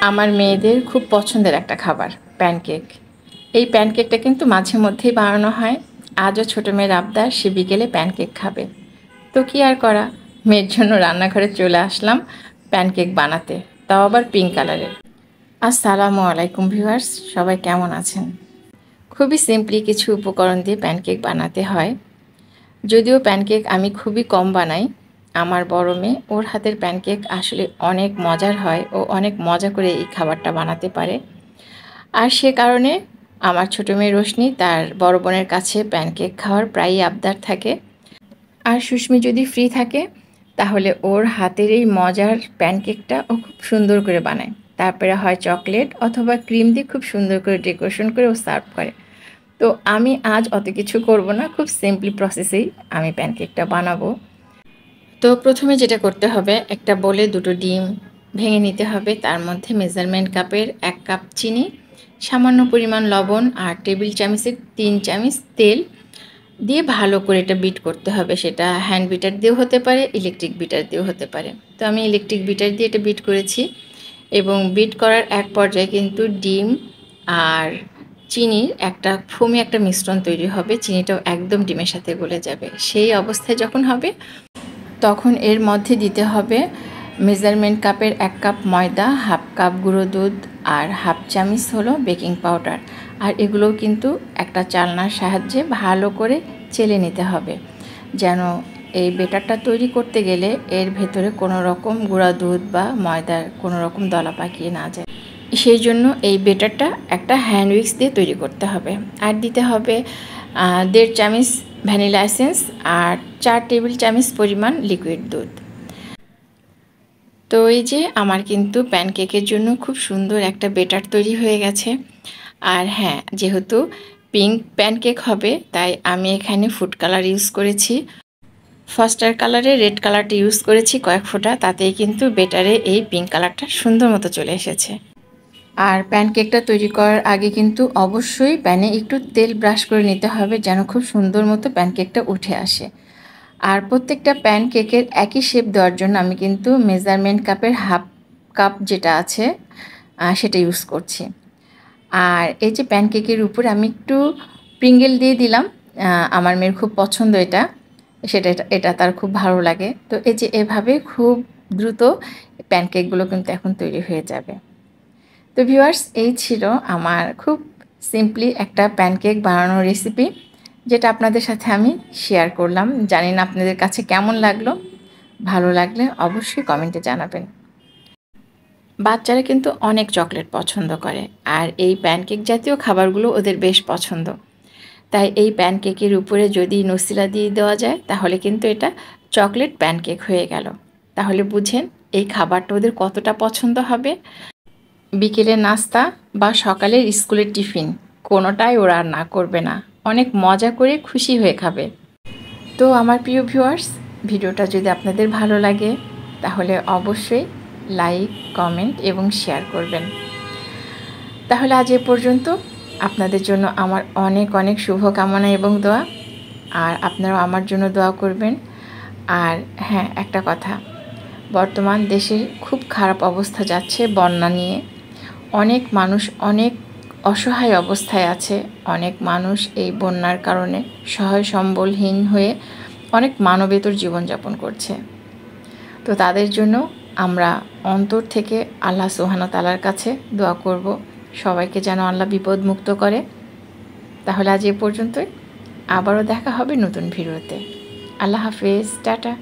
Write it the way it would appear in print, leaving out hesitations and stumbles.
আমার মেয়েদের খুব পছন্দের একটা খাবার প্যানকেক। এই প্যানকেকটা কিন্তু মাঝে মধ্যেই বানানো হয়। আজও ছোটো মেয়ের আবদার, সে বিকেলে প্যানকেক খাবে। তো কি আর করা, মেয়ের জন্য রান্নাঘরে চলে আসলাম প্যানকেক বানাতে, তাও আবার পিঙ্ক কালারের। আসসালামু আলাইকুম ভিউয়ার্স, সবাই কেমন আছেন? খুবই সিম্পলি কিছু উপকরণ দিয়ে প্যানকেক বানাতে হয়। যদিও প্যানকেক আমি খুবই কম বানাই, আমার বড় মেয়ে, ওর হাতের প্যানকেক আসলে অনেক মজার হয়, ও অনেক মজা করে এই খাবারটা বানাতে পারে। আর সে কারণে আমার ছোটো মেয়ে রোশনি তার বড় বোনের কাছে প্যানকেক খাওয়ার প্রায়ই আবদার থাকে। আর সুস্মি যদি ফ্রি থাকে তাহলে ওর হাতের এই মজার প্যানকেকটা ও খুব সুন্দর করে বানায়। তারপরে হয় চকলেট অথবা ক্রিম দিয়ে খুব সুন্দর করে ডেকোরেশন করে ও সার্ভ করে। তো আমি আজ অত কিছু করব না, খুব সিম্পলি প্রসেসেই আমি প্যানকেকটা বানাবো। তো প্রথমে যেটা করতে হবে, একটা বোলে দুটো ডিম ভেঙে নিতে হবে। তার মধ্যে মেজারমেন্ট কাপের 1 কাপ চিনি, সামান্য পরিমাণ লবণ আর টেবিল চামচের 3 চামচ তেল দিয়ে ভালো করে এটা বিট করতে হবে। সেটা হ্যান্ড বিটার দিয়েও হতে পারে, ইলেকট্রিক বিটার দিয়েও হতে পারে। তো আমি ইলেকট্রিক বিটার দিয়ে এটা বিট করেছি এবং বিট করার এক পর্যায়ে কিন্তু ডিম আর চিনির একটা ফোমি একটা মিশ্রণ তৈরি হবে। চিনিটাও একদম ডিমের সাথে গলে যাবে। সেই অবস্থায় যখন হবে তখন এর মধ্যে দিতে হবে মেজারমেন্ট কাপের 1 কাপ ময়দা, হাফ কাপ গুঁড়ো দুধ আর হাফ চামচ হলো বেকিং পাউডার। আর এগুলোও কিন্তু একটা চালনার সাহায্যে ভালো করে চেলে নিতে হবে, যেন এই বেটারটা তৈরি করতে গেলে এর ভেতরে কোনো রকম গুঁড়া দুধ বা ময়দার কোনো রকম দলা পাকিয়ে না যায়। সেই জন্য এই বেটারটা একটা হ্যান্ড উইক্স দিয়ে তৈরি করতে হবে। আর দিতে হবে 1.5 চামচ ভ্যানিলা এসেন্স আর 4 টেবিল চামচ পরিমাণ লিকুইড দুধ। তো এই যে আমার কিন্তু প্যানকেকের জন্য খুব সুন্দর একটা বেটার তৈরি হয়ে গেছে। আর হ্যাঁ, যেহেতু পিঙ্ক প্যানকেক হবে তাই আমি এখানে ফুড কালার ইউজ করেছি। ফাস্টার কালারে রেড কালারটা ইউজ করেছি কয়েক ফোঁটা, তাতেই কিন্তু বেটারে এই পিঙ্ক কালারটা সুন্দর মতো চলে এসেছে। আর প্যানকেকটা তৈরি করার আগে কিন্তু অবশ্যই প্যানে একটু তেল ব্রাশ করে নিতে হবে, যেন খুব সুন্দর মতো প্যানকেকটা উঠে আসে। আর প্রত্যেকটা প্যানকেকের একই শেপ দেওয়ার জন্য আমি কিন্তু মেজারমেন্ট কাপের হাফ কাপ যেটা আছে সেটা ইউজ করছি। আর এই যে প্যানকেকের উপরে আমি একটু প্রিঙ্গেল দিয়ে দিলাম, আমার মেয়ের খুব পছন্দ এটা, এটা তার খুব ভালো লাগে। তো এই যে এভাবে খুব দ্রুত প্যানকেকগুলো কিন্তু এখন তৈরি হয়ে যাবে। তো ভিউয়ার্স, এই ছিল আমার খুব সিম্পলি একটা প্যানকেক বানানোর রেসিপি, যেটা আপনাদের সাথে আমি শেয়ার করলাম। জানি না আপনাদের কাছে কেমন লাগলো, ভালো লাগলে অবশ্যই কমেন্টে জানাবেন। বাচ্চারা কিন্তু অনেক চকলেট পছন্দ করে, আর এই প্যানকেক জাতীয় খাবারগুলো ওদের বেশ পছন্দ। তাই এই প্যানকেকের উপরে যদি নসিলা দিয়ে দেওয়া যায় তাহলে কিন্তু এটা চকলেট প্যানকেক হয়ে গেল। তাহলে বুঝেন এই খাবারটা ওদের কতটা পছন্দ হবে। বিকেলের নাস্তা বা সকালের স্কুলের টিফিন কোনোটাই ওরা আর না করবে না, অনেক মজা করে খুশি হয়ে খাবে। তো আমার প্রিয় ভিউয়ার্স, ভিডিওটা যদি আপনাদের ভালো লাগে তাহলে অবশ্যই লাইক, কমেন্ট এবং শেয়ার করবেন। তাহলে আজ এ পর্যন্ত। আপনাদের জন্য আমার অনেক অনেক শুভকামনা এবং দোয়া, আর আপনারাও আমার জন্য দোয়া করবেন। আর হ্যাঁ, একটা কথা, বর্তমান দেশের খুব খারাপ অবস্থা যাচ্ছে বন্যা নিয়ে। অনেক মানুষ অনেক অসহায় অবস্থায় আছে। অনেক মানুষ এই বন্যার কারণে সহায় সম্বলহীন হয়ে অনেক মানবেতর জীবনযাপন করছে। তো তাদের জন্য আমরা অন্তর থেকে আল্লাহ সুবহানাহু ওয়া তাআলার কাছে দোয়া করব, সবাইকে যেন আল্লাহ বিপদ মুক্ত করে। তাহলে আজ এ পর্যন্তই, আবারও দেখা হবে নতুন ভিডিওতে। আল্লাহ হাফেজ, টাটা।